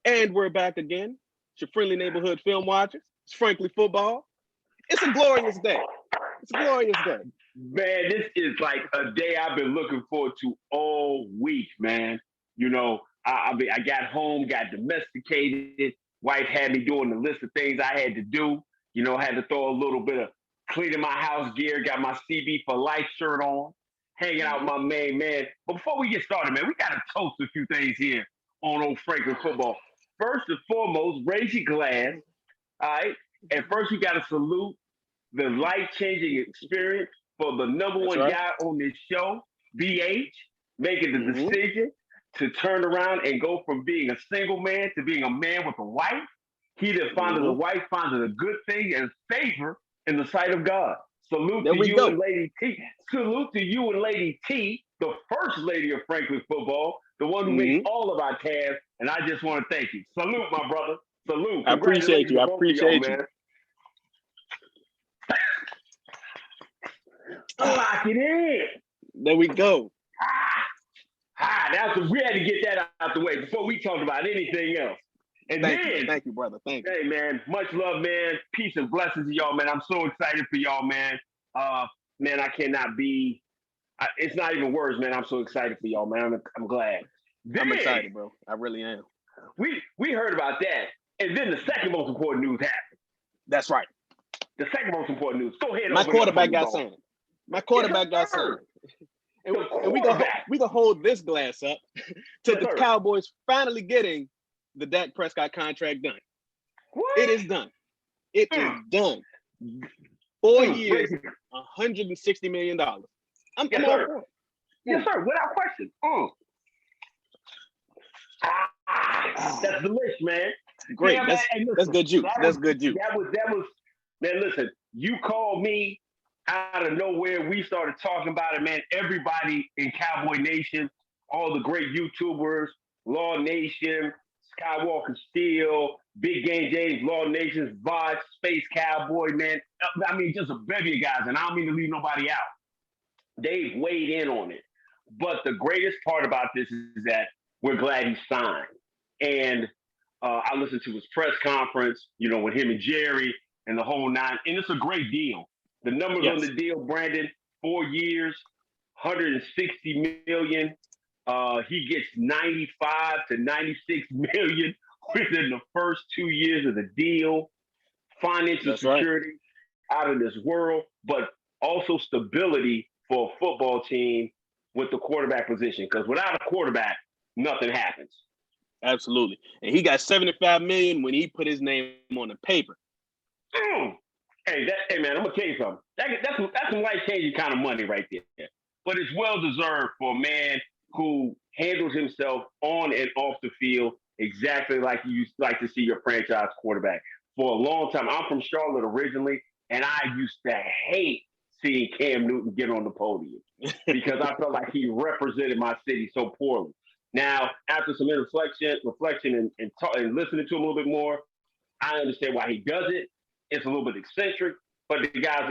And we're back again. It's your friendly neighborhood film watchers. It's Frankly Football. It's a glorious day. It's a glorious day. Man, this is like a day I've been looking forward to all week, man. I got home, got domesticated. Wife had me doing the list of things I had to do. Had to throw a little bit of cleaning my house gear, got my CB for life shirt on, hanging out with my main man. But before we get started, man, we got to toast a few things here on Old Franklin Football. First and foremost, raise your glass, all right? And first, we got to salute the life-changing experience for the number That's one right. guy on this show, BH, making the Mm-hmm. decision to turn around and go from being a single man to being a man with a wife. He that findeth a Mm-hmm. wife findeth a good thing and favor in the sight of God. Salute There to we you and go. Lady T. Salute to you and Lady T, the first lady of Franklin football, the one who makes Mm-hmm. all of our tabs. And I just want to thank you. Salute, my brother. Salute. I appreciate Congratulations you. to I both of y'all, appreciate you. man. Lock it in. There we go. Ah, we had to get that out the way before we talk about anything else. And Thank you. then, Thank you, brother. Thank you. hey man, much love, man. Peace and blessings to y'all, man. I'm so excited for y'all, man. Man, I cannot be. It's not even words, man. I'm so excited for y'all, man. I'm glad. I'm Then excited, bro. I really am. we heard about that, and then the second most important news happened. That's right. The second most important news. Go ahead and My open it up for quarterback me, got bro. signed. My Yes, quarterback got signed. sir. And, The and quarterback. we gonna hold this glass up to Yes, the sir. Cowboys finally getting the Dak Prescott contract done. It What? is done. It is Mm, done. 4 years, break it. $160 million. Yes, I'm all sir. for it. Yes, sir. Without question. That's Ah, delish, man. great. Yeah, man. Hey, That's listen, good juice. that was That's good juice. that was. Man, listen. You called me out of nowhere. We started talking about it, man. Everybody in Cowboy Nation, all the great YouTubers, Law Nation, Skywalker Steel, Big Game James, Law Nation's VOD, Space Cowboy, man. I mean, just a bevy of guys, and I don't mean to leave nobody out. They've weighed in on it. But the greatest part about this is that we're glad he signed. And I listened to his press conference, with him and Jerry and the whole nine. And it's a great deal. The numbers on Yes, the deal, Brandon, 4 years, 160 million. He gets 95 to 96 million within the first 2 years of the deal. Financial that's right. security out of this world, but also stability for a football team with the quarterback position. Because without a quarterback, nothing happens. Absolutely. And he got 75 million when he put his name on the paper. Mm. Hey man, I'm gonna tell you something. That's some life changing kind of money right there. But it's well deserved for a man who handles himself on and off the field exactly like you like to see your franchise quarterback. For a long time, I'm from Charlotte originally, and I used to hate seeing Cam Newton get on the podium because I felt like he represented my city so poorly. Now, after some reflection, and listening to him a little bit more, I understand why he does it. It's a little bit eccentric, but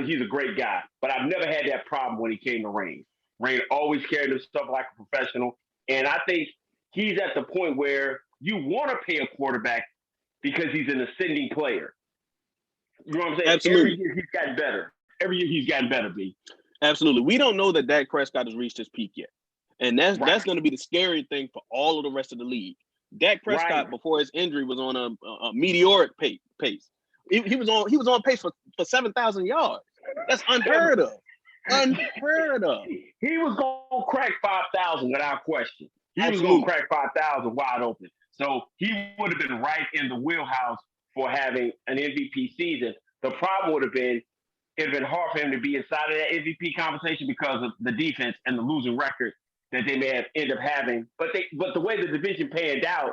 he's a great guy. But I've never had that problem when he came to Rain. Rain always carried himself like a professional, and I think he's at the point where you want to pay a quarterback because he's an ascending player. You know what I'm saying? Every Absolutely. year he's gotten better. Every year he's gotten better, B. Absolutely. We don't know that Dak Prescott has reached his peak yet. And that's Right, going to be the scary thing for all of the rest of the league. Dak right. Prescott, before his injury, was on a meteoric pace. He was on pace for 7,000 yards. That's unheard of. Unheard of. He was going to crack 5,000 without question. He was going to Absolutely. crack 5,000 wide open. So he would have been right in the wheelhouse for having an MVP season. The problem would have been it'd been hard for him to be inside of that MVP conversation because of the defense and the losing record that they may have ended up having. But the way the division panned out,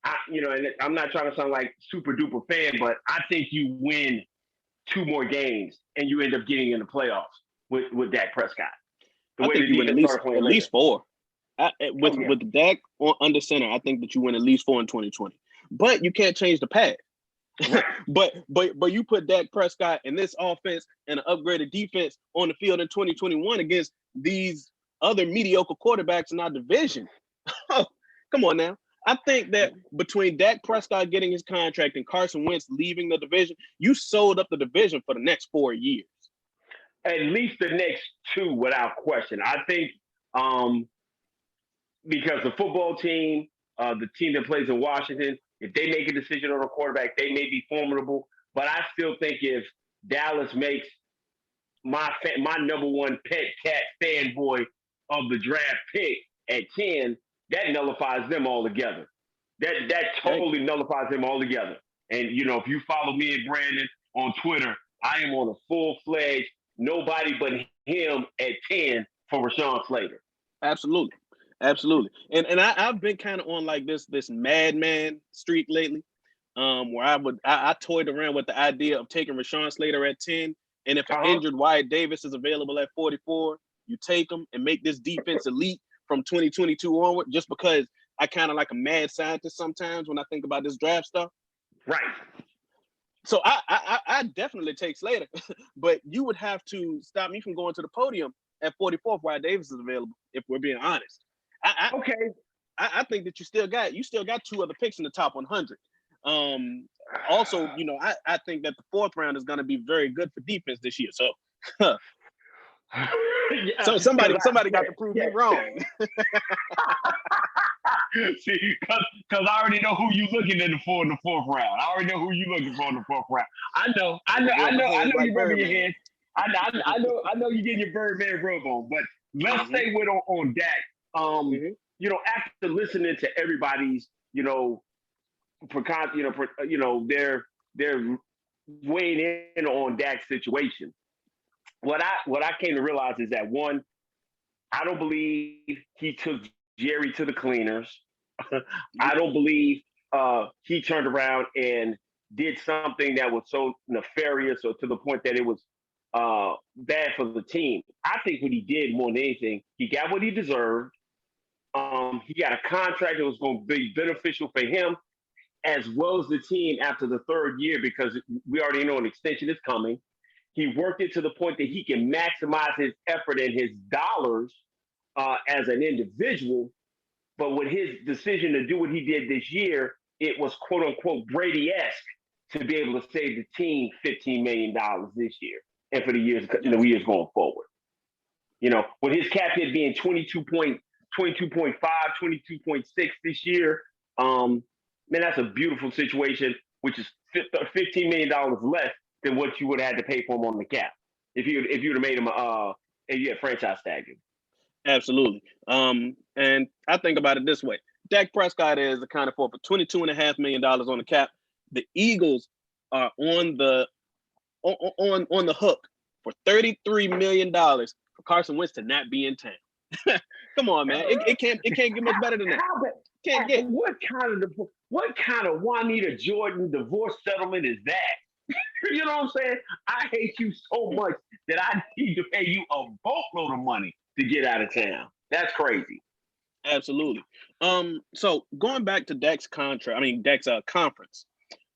and I'm not trying to sound like super duper fan, but I think you win two more games and you end up getting in the playoffs with Dak Prescott. The I way think the you win defense started at playing later. least four. Oh With yeah, Dak under center, I think that you win at least four in 2020. But you can't change the past. right. but you put Dak Prescott and this offense and an upgraded defense on the field in 2021 against these other mediocre quarterbacks in our division. Oh, come on now. I think that between Dak Prescott getting his contract and Carson Wentz leaving the division, you sold up the division for the next 4 years. At least the next two, without question. I think um, because the football team, the team that plays in Washington, if they make a decision on a quarterback, they may be formidable. But I still think if Dallas makes my number one pet cat fanboy of the draft pick at 10, that nullifies them altogether. That totally nullifies them altogether. And if you follow me and Brandon on Twitter, I am on a full-fledged nobody but him at 10 for Rashawn Slater. Absolutely. And I've been kind of on like this madman streak lately, where I toyed around with the idea of taking Rashawn Slater at 10, and if an injured Wyatt Davis is available at 44, you take him and make this defense elite from 2022 onward, just because I kind of like a mad scientist sometimes when I think about this draft stuff. Right. So I definitely take Slater, but you would have to stop me from going to the podium at 44 if Wyatt Davis is available, if we're being honest. Okay. I think that you still got two other picks in the top 100. Also, I think that the fourth round is going to be very good for defense this year. So, so somebody got to prove me wrong. See, because I already know who you looking in the fourth round. I already know who you looking for in the fourth round. I know you're rubbing your hands. I know you're getting your Birdman rub on. But let's stay with on Dak. After listening to everybody's, they're weighing in on Dak's situation. What I came to realize is that, one, I don't believe he took Jerry to the cleaners. I don't believe he turned around and did something that was so nefarious or to the point that it was bad for the team. I think what he did more than anything, he got what he deserved. He got a contract that was going to be beneficial for him as well as the team after the third year, because we already know an extension is coming. He worked it to the point that he can maximize his effort and his dollars as an individual. But with his decision to do what he did this year, it was quote unquote Brady-esque to be able to save the team $15 million this year and for the years going forward. With his cap hit being 22.5, 22.6 this year, man, that's a beautiful situation, which is $15 million less than what you would have had to pay for him on the cap if you'd have made him a franchise tag him. Absolutely. And I think about it this way: Dak Prescott is accounted for $22.5 million on the cap. The Eagles are on the hook for $33 million for Carson Wentz to not be in town. Come on, man! It can't get much better than that. Can't get. What kind of Juanita Jordan divorce settlement is that? You know what I'm saying? I hate you so much that I need to pay you a boatload of money to get out of town. That's crazy. Absolutely. So going back to Dak's conference.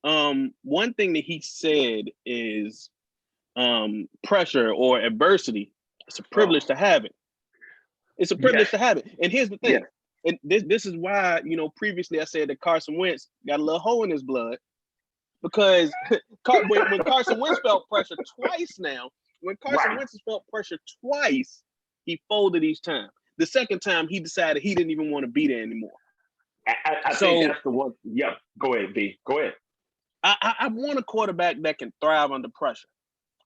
One thing that he said is pressure or adversity. It's a privilege to have it. It's a privilege to have it. And here's the thing. And this is why, previously I said that Carson Wentz got a little hole in his blood, because when Carson Wentz felt pressure twice now, Wentz felt pressure twice, he folded each time. The second time, he decided he didn't even want to be there anymore. I think that's the one. Yeah, go ahead, B. Go ahead. I want a quarterback that can thrive under pressure,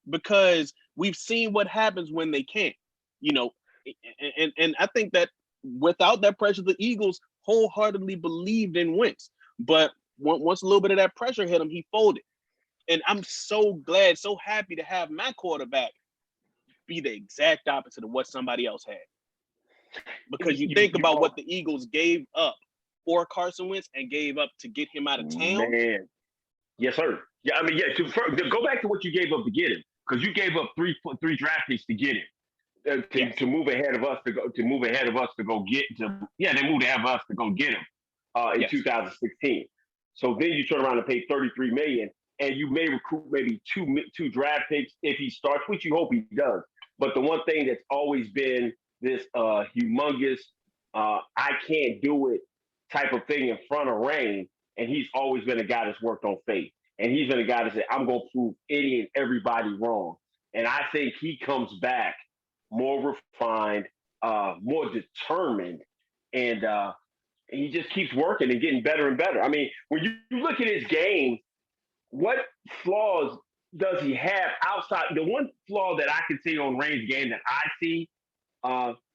because we've seen what happens when they can't, and I think that without that pressure, the Eagles wholeheartedly believed in Wentz. But once a little bit of that pressure hit him, he folded. And I'm so glad, so happy to have my quarterback be the exact opposite of what somebody else had. Because you think about what the Eagles gave up for Carson Wentz and gave up to get him out of town. Man. Yes, sir. Yeah, I mean, go back to what you gave up to get him, because you gave up three draft picks to get him. To move ahead of us to go get him in 2016. So then you turn around and pay $33 million, and you may recruit maybe two draft picks if he starts, which you hope he does. But the one thing that's always been this humongous I can't do it type of thing in front of Rain, and he's always been a guy that's worked on faith. And he's been a guy that said, I'm going to prove any and everybody wrong. And I think he comes back more refined, more determined, and he just keeps working and getting better and better. I mean, when you look at his game, what flaws does he have outside? The one flaw that I can see on Rain's game that I see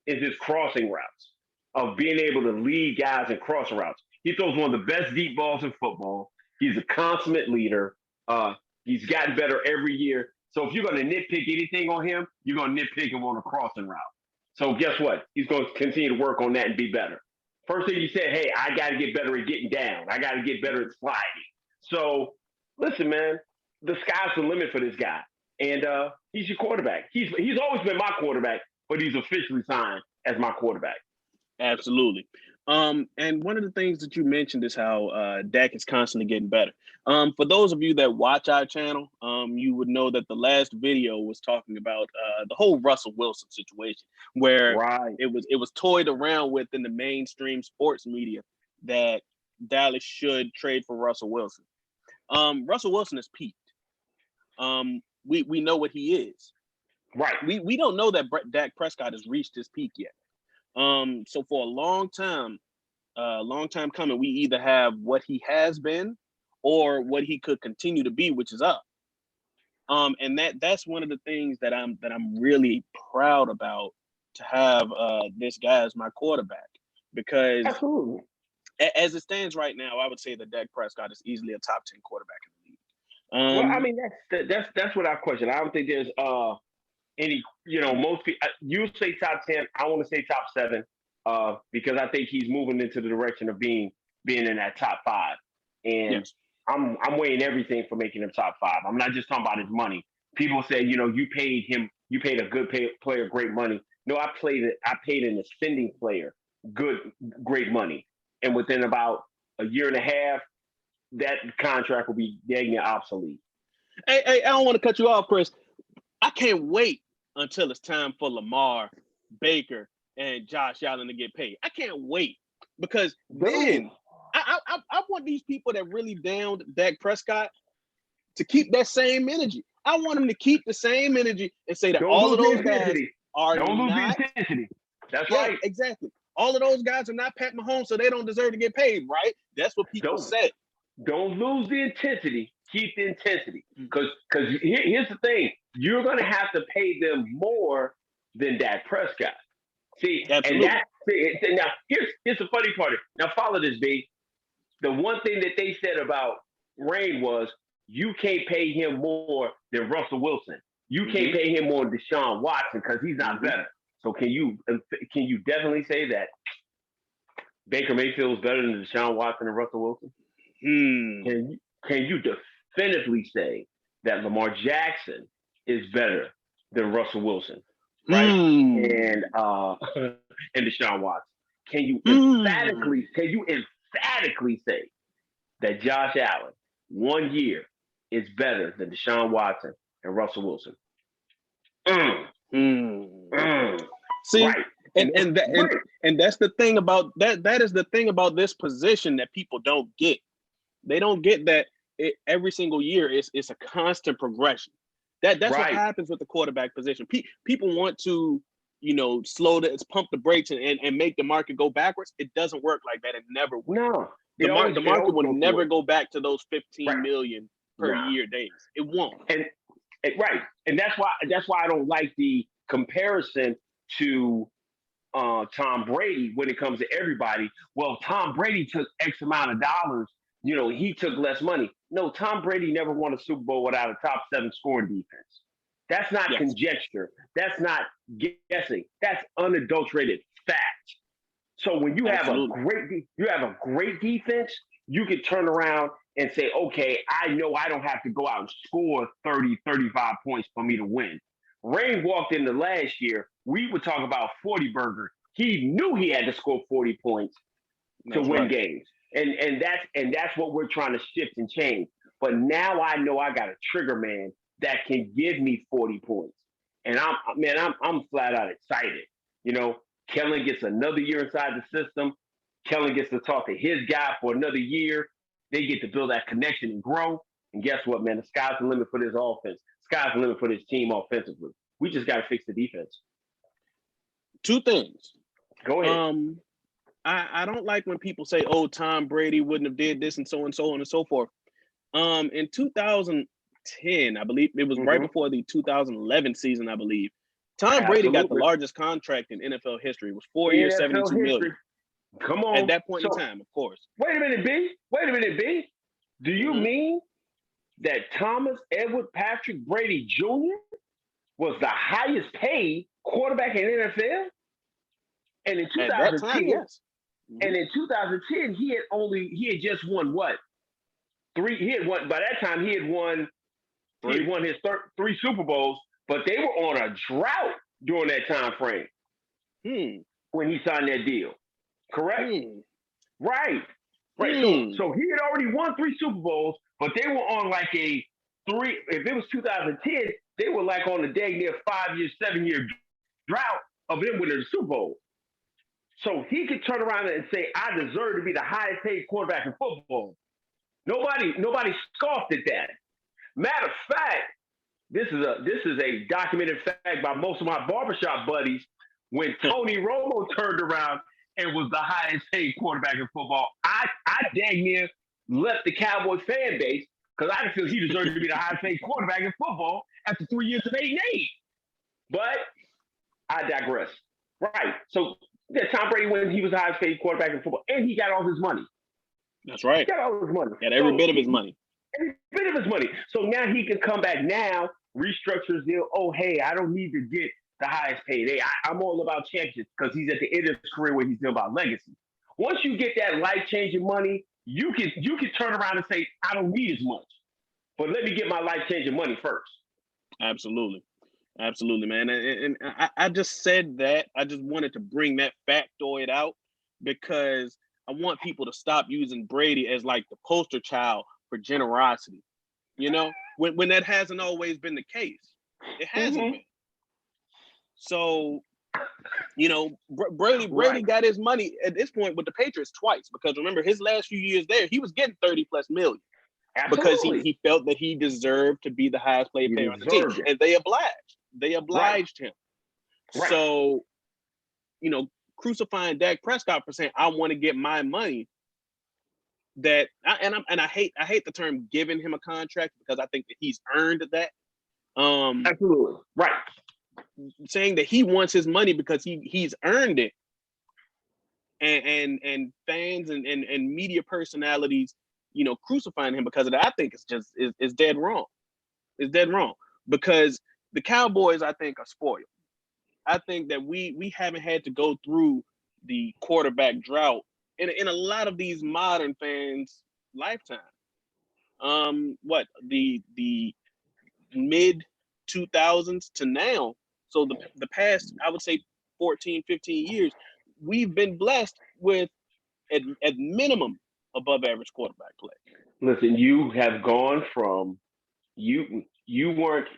is his crossing routes, of being able to lead guys in crossing routes. He throws one of the best deep balls in football. He's a consummate leader. He's gotten better every year. So if you're going to nitpick anything on him, you're going to nitpick him on a crossing route. So guess what? He's going to continue to work on that and be better. First thing you said, hey, I got to get better at getting down. I got to get better at sliding. So listen, man, the sky's the limit for this guy. And he's your quarterback. He's always been my quarterback, but he's officially signed as my quarterback. Absolutely. And one of the things that you mentioned is how Dak is constantly getting better. For those of you that watch our channel, you would know that the last video was talking about the whole Russell Wilson situation, where it was toyed around with in the mainstream sports media that Dallas should trade for Russell Wilson. Russell Wilson has peaked. We know what he is. Right. We don't know that Dak Prescott has reached his peak yet. So for a long time coming, we either have what he has been or what he could continue to be, which is up. And that's one of the things that I'm really proud about, to have this guy as my quarterback, because absolutely, as it stands right now, I would say that Dak Prescott is easily a top 10 quarterback in the league. Well, I mean, that's without question. I don't think there's any, most people, you say top 10, I want to say top 7, because I think he's moving into the direction of being in that top 5. And yes, I'm weighing everything for making him top 5. I'm not just talking about his money. People say, you paid a good player great money. No, I paid an ascending player great money. And within about a year and a half, that contract will be dang obsolete. Hey, I don't want to cut you off, Chris. I can't wait until it's time for Lamar, Baker, and Josh Allen to get paid. I can't wait, because then I want these people that really downed Dak Prescott to keep that same energy. I want them to keep the same energy and say that all of those guys are not. Don't lose the intensity. That's right. Exactly. All of those guys are not Pat Mahomes, so they don't deserve to get paid, right? That's what people said. Don't lose the intensity. Keep the intensity. Because here's the thing. You're going to have to pay them more than Dak Prescott. See, absolutely. And now here's the funny part. Now follow this, B. The one thing that they said about Rain was, you can't pay him more than Russell Wilson. You can't pay him more than Deshaun Watson because he's not better. So can you definitely say that Baker Mayfield is better than Deshaun Watson and Russell Wilson? Can you definitively say that Lamar Jackson is better than Russell Wilson, right? And Deshaun Watson? Can you emphatically say that Josh Allen 1 year is better than Deshaun Watson and Russell Wilson? See, right. and that's the thing about that. That is the thing about this position that people don't get. They don't get that every single year it's a constant progression. That's right. What happens with the quarterback position. People want to, pump the brakes and make the market go backwards. It doesn't work like that. It never will. No. The market will never go back to those 15 million per year days. It won't. And that's why I don't like the comparison to Tom Brady when it comes to everybody. Well, Tom Brady took X amount of dollars. He took less money. No, Tom Brady never won a Super Bowl without a top 7 scoring defense. That's not conjecture. That's not guessing. That's unadulterated fact. So when you have a great defense, you can turn around and say, okay, I know I don't have to go out and score 30, 35 points for me to win. Rain walked into last year. We would talk about 40 burger. He knew he had to score 40 points to win games. And that's what we're trying to shift and change. But now I know I got a trigger man that can give me 40 points. And I'm flat out excited. Kellen gets another year inside the system. Kellen gets to talk to his guy for another year. They get to build that connection and grow. And guess what, man? The sky's the limit for this offense. Sky's the limit for this team offensively. We just got to fix the defense. Two things. Go ahead. I don't like when people say, "Oh, Tom Brady wouldn't have did this," and so on and so forth. In 2010, I believe it was right before the 2011 season. I believe Tom Brady got the largest contract in NFL history. It was 4 years, $72 million. Come on. At that point in time, of course. Wait a minute, B. Do you mean that Thomas Edward Patrick Brady Jr. was the highest paid quarterback in the NFL? And in 2010, at that time, yes. And in 2010, he had just won what? By that time he had won his three Super Bowls, but they were on a drought during that time frame when he signed that deal. Correct? Right. So he had already won 3 Super Bowls, but they were on like a 3. If it was 2010, they were like on a dang near 5-year, 7-year drought of them winning the Super Bowl. So he could turn around and say, "I deserve to be the highest paid quarterback in football." Nobody scoffed at that. Matter of fact, this is a documented fact by most of my barbershop buddies. When Tony Romo turned around and was the highest paid quarterback in football, I dang near left the Cowboys fan base because I didn't feel he deserved to be the highest paid quarterback in football after 3 years of 8-8. But I digress. Right. So Tom Brady, when he was the highest paid quarterback in football, and he got all his money. That's right. He got all his money. Got every bit of his money. Every bit of his money. So now he can come back now, restructure his deal. Oh, hey, I don't need to get the highest paid. Hey, I'm all about championships because he's at the end of his career where he's dealing about legacy. Once you get that life-changing money, you can turn around and say, "I don't need as much, but let me get my life-changing money first." Absolutely, man. And I just said that. I just wanted to bring that factoid out because I want people to stop using Brady as like the poster child for generosity. You know, when that hasn't always been the case. It hasn't been. So, you know, Brady got his money at this point with the Patriots twice because remember his last few years there, he was getting 30+ million. Absolutely. Because he felt that he deserved to be the highest paid player on the team. And they obliged him. Right. So, you know, crucifying Dak Prescott for saying, "I want to get my money." I hate the term giving him a contract because I think that he's earned that. Absolutely. Right. Saying that he wants his money because he's earned it. And fans and media personalities, you know, crucifying him because of that, I think it's dead wrong. It's dead wrong because the Cowboys, I think, are spoiled. I think that we haven't had to go through the quarterback drought in a lot of these modern fans' lifetime. The mid 2000s to now. So the past, I would say 14, 15 years, we've been blessed with at minimum above average quarterback play. Listen, you have gone from you weren't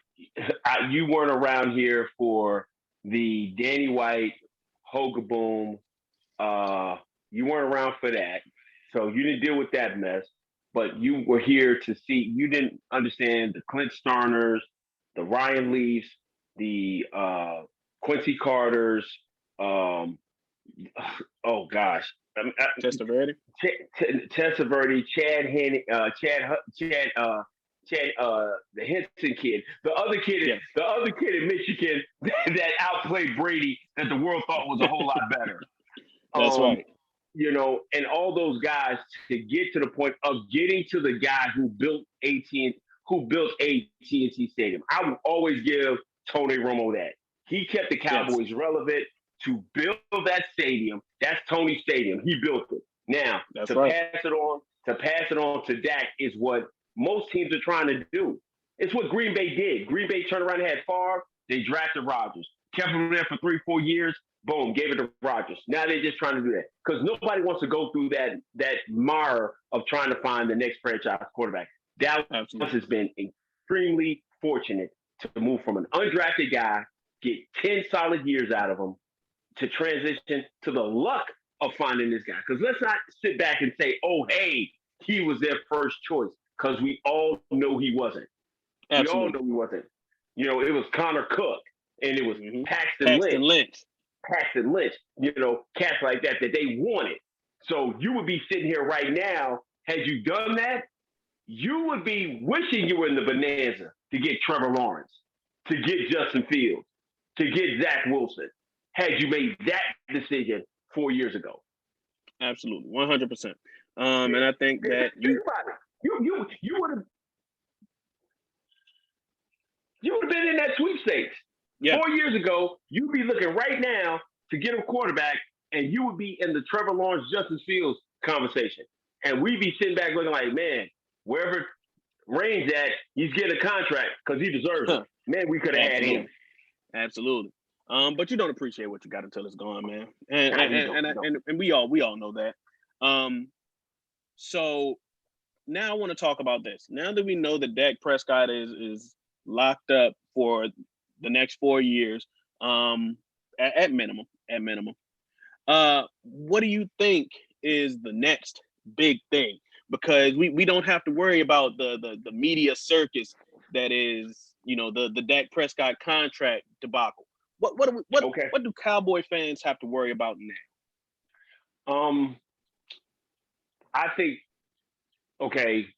around here for the Danny White, Hogaboom. You weren't around for that, so you didn't deal with that mess. But you were here to see. You didn't understand the Clint Starners, the Ryan Leafs, the Quincy Carters. Oh gosh, Testaverde, Chad Henne, the Henson kid, the other kid in Michigan that outplayed Brady that the world thought was a whole lot better. That's right. You know, and all those guys to get to the point of getting to the guy who built AT&T Stadium. I would always give Tony Romo that. He kept the Cowboys relevant to build that stadium. That's Tony's stadium. He built it. Now, pass it on to Dak is what most teams are trying to do. It's what Green Bay did. Green Bay turned around and had Favre. They drafted Rodgers. Kept him there for 3-4 years. Boom, gave it to Rodgers. Now they're just trying to do that because nobody wants to go through that mire of trying to find the next franchise quarterback. Dallas has been extremely fortunate to move from an undrafted guy, get 10 solid years out of him, to transition to the luck of finding this guy. Because let's not sit back and say, oh, hey, he was their first choice. Because we all know he wasn't. We all know Absolutely. he wasn't. It was Connor Cook and it was Hmm. Paxton Paxton Lynch. Lynch. Paxton Lynch, cats like that they wanted. So you would be sitting here right now, had you done that, you would be wishing you were in the bonanza to get Trevor Lawrence, to get Justin Fields, to get Zach Wilson, had you made that decision 4 years ago. Absolutely, 100%. Yeah. And I think that Think about it. You would have been in that sweepstakes. yeah, 4 years ago, you'd be looking right now to get a quarterback, and you would be in the Trevor Lawrence, Justin Fields conversation. And we'd be sitting back looking like, man, wherever Reigns at, he's getting a contract because he deserves it. Man, we could have had him. absolutely, absolutely. But you don't appreciate what you got until it's gone, man. And Nah, you and don't. and, You don't. and we all know that. Um, so now I want to talk about this. Now that we know that Dak Prescott is locked up for the next 4 years, at minimum, what do you think is the next big thing? Because we don't have to worry about the media circus that is, the Dak Prescott contract debacle. Okay. What do Cowboy fans have to worry about now? Um, I think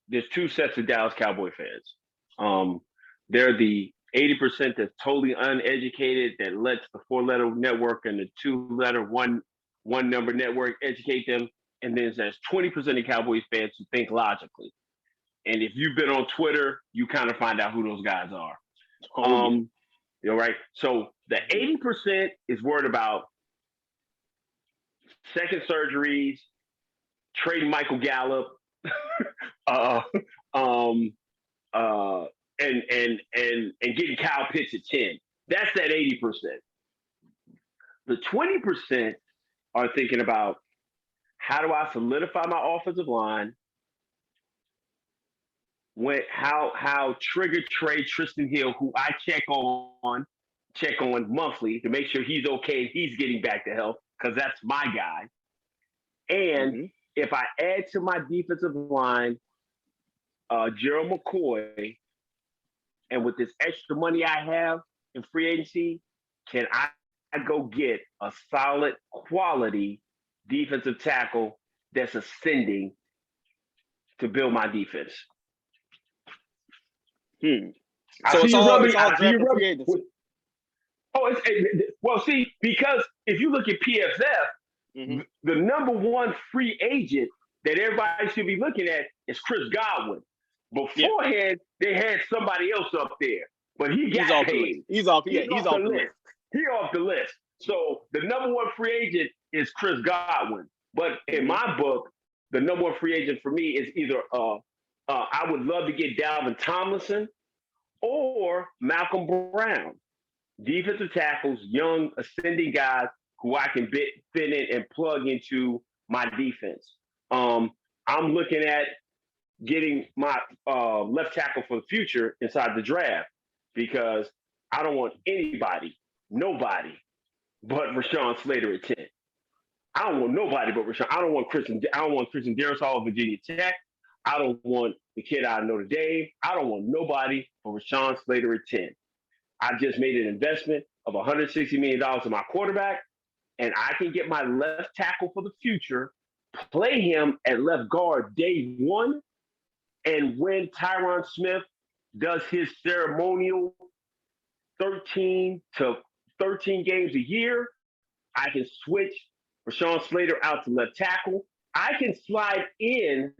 there's two sets of Dallas Cowboy fans. Um, they're the 80% that's totally uneducated that lets the four-letter network and the two-letter one number network educate them. And then there's 20% of Cowboys fans who think logically. And if you've been on Twitter, you kind of find out who those guys are. Oh yeah. Right. So the 80% is worried about second surgeries, trading Michael Gallup, uh, um, and getting Kyle Pitts at 10. That's that 80%. The 20% are thinking about how do I solidify my offensive line? How trigger trade Tristan Hill, who I check on monthly to make sure he's okay and he's getting back to health because that's my guy. And Mm-hmm. if I add to my defensive line, Gerald McCoy, and with this extra money I have in free agency, can I go get a solid quality defensive tackle that's ascending to build my defense? I So see it's you all rubbing. it's all I see you draft and free rubbing. agency. Oh, well, see, because if you look at PFF, Mm-hmm. the number one free agent that everybody should be looking at is Chris Godwin. Yeah, Beforehand, they had somebody else up there, but he he's got off the list. paid. He's off. Yeah, He's he's off the off the list. list. He off the list. So the number one free agent is Chris Godwin. But in Mm-hmm. my book, the number one free agent for me is either I would love to get Dalvin Tomlinson or Malcolm Brown. Defensive tackles, young, ascending guys who I can fit in and plug into my defense. I'm looking at getting my left tackle for the future inside the draft because I don't want nobody but Rashawn Slater at 10. I don't want nobody but Rashawn. I don't want Christian Darrisaw of Virginia Tech. I don't want the kid out of Notre Dame. I don't want nobody but Rashawn Slater at 10. I just made an investment of $160 million in my quarterback, and I can get my left tackle for the future, play him at left guard day one, and when Tyron Smith does his ceremonial 13 to 13 games a year, I can switch Rashawn Slater out to left tackle. I can slide in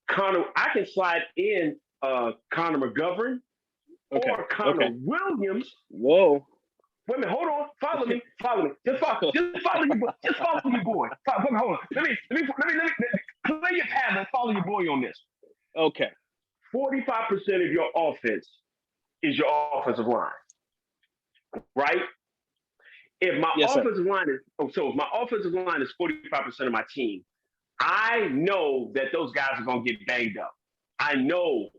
Connor. I can slide in Connor McGovern Okay. or Connor Okay. Williams. Whoa. Wait a minute, hold on. Follow me. Just follow you, boy. Just follow your boy. Hold on. Let me play your pattern and follow your boy on this. Okay. 45% of your offense is your offensive line, right? If my Yes, sir. offensive line if my offensive line is 45% of my team, I know that those guys are gonna get banged up. I know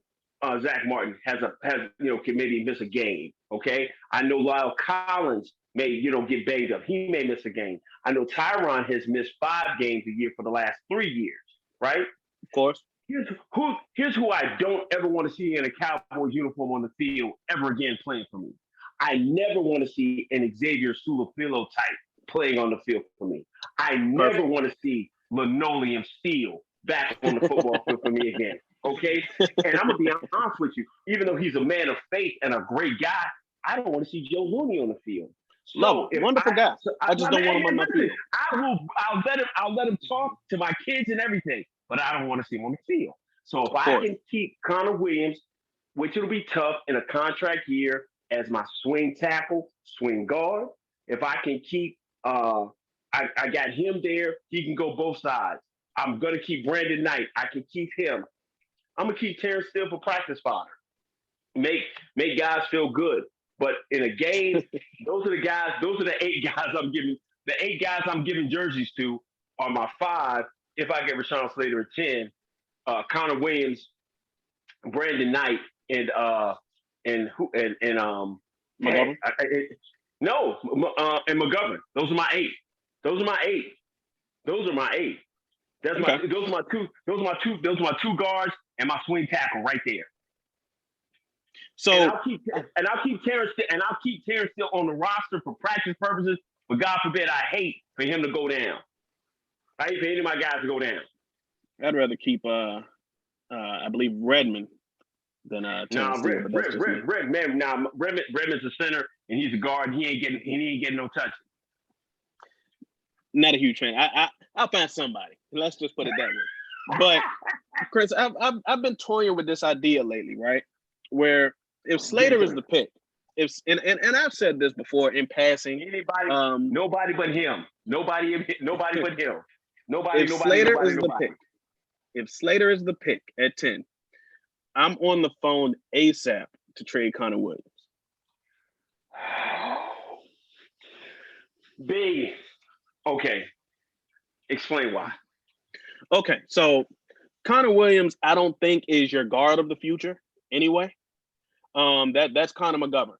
Zach Martin can maybe miss a game. Okay, I know Lyle Collins get banged up. He may miss a game. I know Tyron has missed 5 games a year for the last 3 years, right? Of course. Here's who I don't ever want to see in a Cowboys uniform on the field ever again playing for me. I never want to see an Xavier Sulafilo type playing on the field for me. I never Perfect. want to see linoleum steel back on the football field for me again. Okay? And I'm gonna be honest with you, even though he's a man of faith and a great guy, I don't want to see Joe Looney on the field. Love him. So if Wonderful guy. I just my don't man, want him on my listen, field. I'll let him talk to my kids and everything, but I don't want to see him on the field. So if Of I course. can keep Connor Williams, which it'll be tough in a contract year, as my swing tackle, swing guard, if I can keep, I got him there. He can go both sides. I'm gonna keep Brandon Knight. I can keep him. I'm gonna keep Terrence Steele for practice fodder. Make make guys feel good. But in a game, those are the guys. Those are the 8 guys I'm giving. The 8 guys I'm giving jerseys to are my 5. If I get Rashawn Slater at 10, Connor Williams, Brandon Knight, and who and McGovern. no, and McGovern. Those are my 8. Those are my 8. Those are my 8. That's my Okay. those are my two those are my two those are my 2 guards and my swing tackle right there. And So I'll keep Terrence still on the roster for practice purposes. But God forbid, I hate for him to go down. I hate for any of my guys to go down. I'd rather keep I believe Redmond than Now, Terrence Steele, but that's just me. Redmond's a center and he's a guard. He ain't getting no touches. Not a huge fan. I'll find somebody. Let's just put it that way. But Chris, I've been toying with this idea lately, right? Where if Slater is the pick, if and I've said this before in passing, Nobody but him. Nobody but him. if Slater is the pick, if Slater is the pick at 10, I'm on the phone ASAP to trade Connor Williams. B. Okay. Explain why. Okay, so Connor Williams, I don't think is your guard of the future anyway. That's Connor McGovern.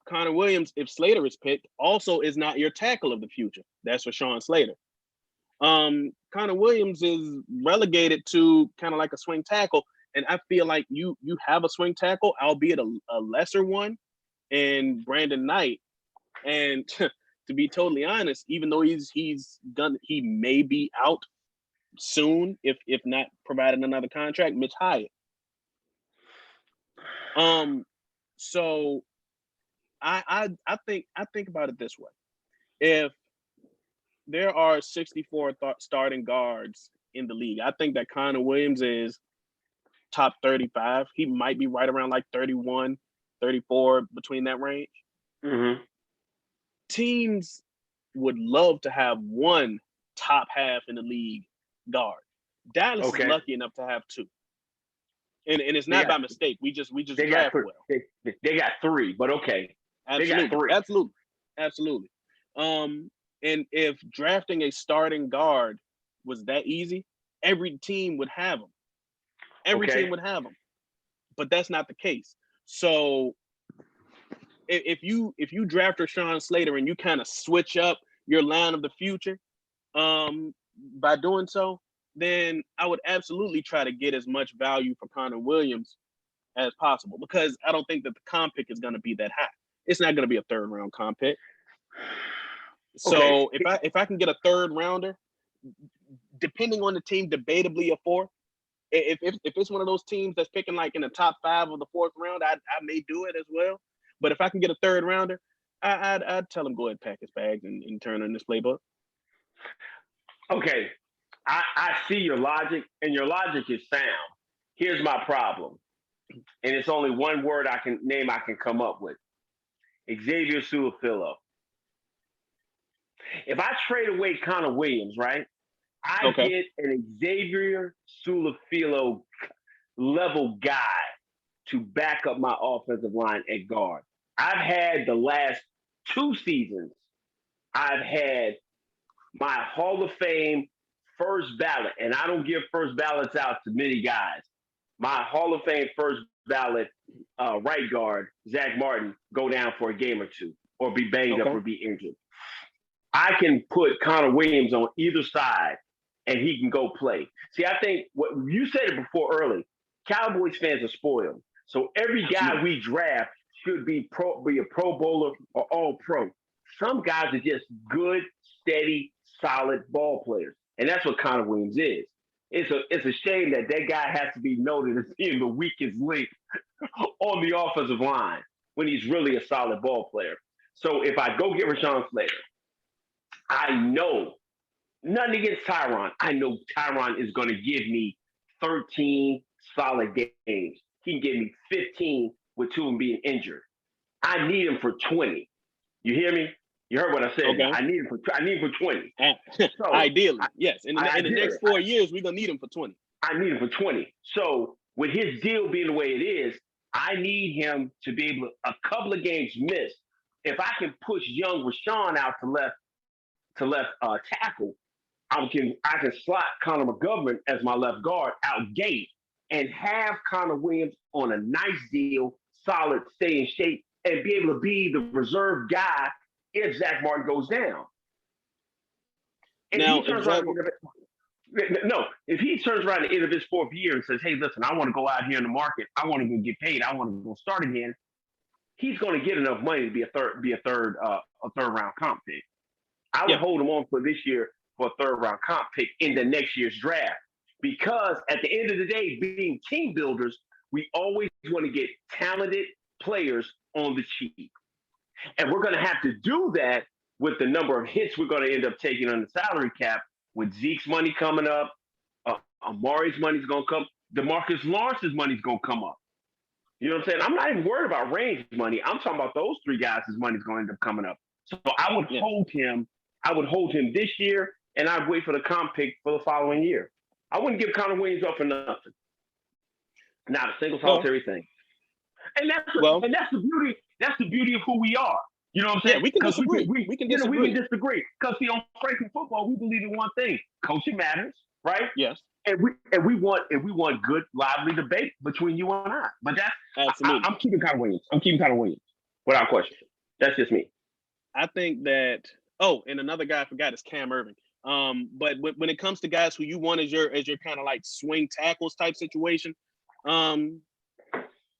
Connor Williams, if Slater is picked, also is not your tackle of the future. That's for Sean Slater. Connor Williams is relegated to kind of like a swing tackle, and I feel like you have a swing tackle, albeit a lesser one, and Brandon Knight. And to be totally honest, even though he may be out soon if not providing another contract, Mitch Hyatt. So I think about it this way: if there are 64 starting guards in the league, I think that Connor Williams is top 35. He might be right around like 31, 34, between that range. Mm-hmm. Teams would love to have one top half in the league guard. Dallas is lucky enough to have 2. And it's not by mistake. We just draft well. They got 3, but okay. Absolutely. They got 3. Absolutely. And if drafting a starting guard was that easy, every team would have them. Every team would have them. But that's not the case. So if you draft Rashawn Slater and you kind of switch up your line of the future, by doing so, then I would absolutely try to get as much value for Connor Williams as possible, because I don't think that the comp pick is going to be that high. It's not going to be a 3rd round comp pick. So if I can get a 3rd rounder, depending on the team, debatably a 4th. If it's one of those teams that's picking like in the top 5 of the 4th round, I may do it as well. But if I can get a 3rd rounder, I'd tell him go ahead and pack his bags and turn in this playbook. Okay. I see your logic, and your logic is sound. Here's my problem. And it's only one word I can come up with. Xavier Sulafilo. If I trade away Connor Williams, right? I get an Xavier Sulafilo level guy to back up my offensive line at guard. I've had the last 2 seasons, I've had my Hall of Fame first ballot, and I don't give first ballots out to many guys. My Hall of Fame first ballot right guard, Zach Martin, go down for a game or 2. or be banged up Okay. or be injured. I can put Connor Williams on either side and he can go play. See, I think what you said it before early, Cowboys fans are spoiled. So every guy Absolutely. we draft should be a pro bowler or all pro. Some guys are just good, steady, solid ball players. And that's what Connor Williams is. It's a shame that that guy has to be noted as being the weakest link on the offensive line when he's really a solid ball player. So if I go get Rashawn Slater, I know nothing against Tyron. I know Tyron is going to give me 13 solid games. He can give me 15 with two of them being injured. I need him for 20. You hear me? You heard what I said. Okay. I need him for 20. Uh, So Ideally, yes. In the next ideally, 4 years, we're gonna need him for 20. I need him for 20. So with his deal being the way it is, I need him to be able to a couple of games missed. If I can push young Rashawn out to left tackle, I can slot Connor McGovern as my left guard out gate and have Connor Williams on a nice deal, solid, stay in shape, and be able to be the reserve guy if Zach Martin goes down. And if Now, he if turns Zach, around, no, if he turns around at the end of his fourth year and says, "Hey, listen, I want to go out here in the market. I want to go get paid. I want to go start again," he's going to get enough money to be a third round comp pick. I would yeah, hold him on for this year for a third round comp pick in the next year's draft. Because at the end of the day, being team builders, we always want to get talented players on the cheap. And we're going to have to do that with the number of hits we're going to end up taking on the salary cap with Zeke's money coming up, Amari's money's going to come, DeMarcus Lawrence's money's going to come up. You know what I'm saying? I'm not even worried about Range's money. I'm talking about those three guys' money's going to end up coming up. So I would yeah. hold him. I would hold him this year, and I'd wait for the comp pick for the following year. I wouldn't give Connor Williams up for nothing. Not a single Well, solitary thing. And that's well, and that's the beauty. That's the beauty of who we are. You know what I'm yeah. saying? We can Because disagree. we We can we can disagree. disagree. Because see, on Franklin football, we believe in one thing: coaching matters, right? Yes, And we want good, lively debate between you and I. But absolutely. I'm keeping Connor Williams. I'm keeping Connor Williams without question. That's just me. I think that. Oh, and another guy I forgot is Cam Irving. But when it comes to guys who you want as your kind of like swing tackles type situation, um,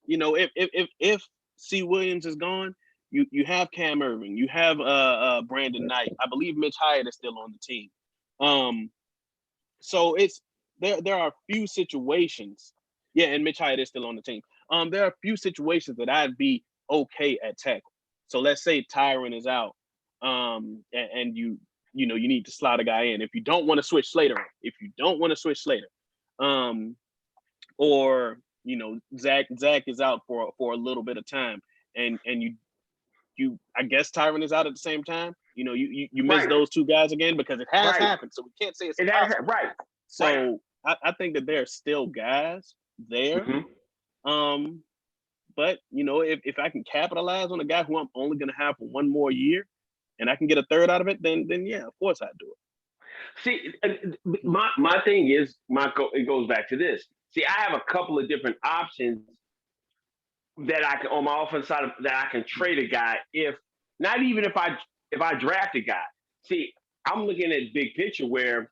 if C. Williams is gone, you have Cam Irving, you have Brandon Knight. I believe Mitch Hyatt is still on the team. Um, so it's there are a few situations. Yeah, and Mitch Hyatt is still on the team. There are a few situations that I'd be okay at tackle. So let's say Tyron is out, and you need to slot a guy in. If you don't want to switch Slater, um, or Zach is out for a little bit of time, and you I guess Tyron is out at the same time. You miss Right, those two guys again because it has right. happened. So we can't say it's And that's impossible. right, right. So I think that there are still guys there. Mm-hmm. Um, but if I can capitalize on a guy who I'm only going to have for one more year, and I can get a third out of it, then yeah, of course I'd do See, my thing is, Michael. It goes back to this. See, I have a couple of different options that I can on my offense side that I can trade a guy if not even if I draft a guy. See, I'm looking at big picture where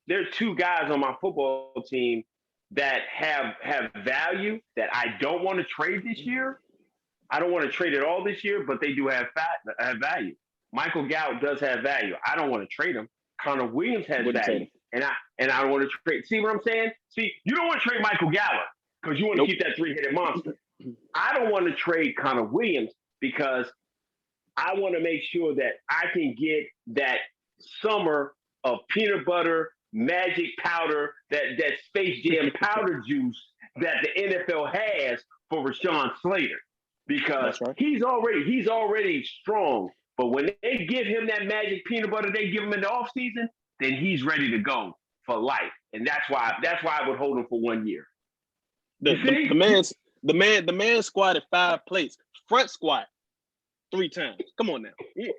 there are two guys on my football team that have value that I don't want to trade this year. I don't want to trade it all this year, but they do have value. Michael Gallup does have value. I don't want to trade him. Connor Williams it. has Wouldn't trade value, him. and I don't want to trade. See what I'm saying? See, you don't want to trade Michael Gallup because you want to Nope. keep that three-headed monster. I don't want to trade Connor Williams because I want to make sure that I can get that summer of peanut butter, magic powder, that Space Jam powder juice that the NFL has for Rashawn Slater because That's right. he's already strong. But when they give him that magic peanut butter they give him in the offseason, then he's ready to go for life. And that's why I would hold him for 1 year. The You the, see? the man's the man squatted 5 plates, front squat 3 times. Come on now,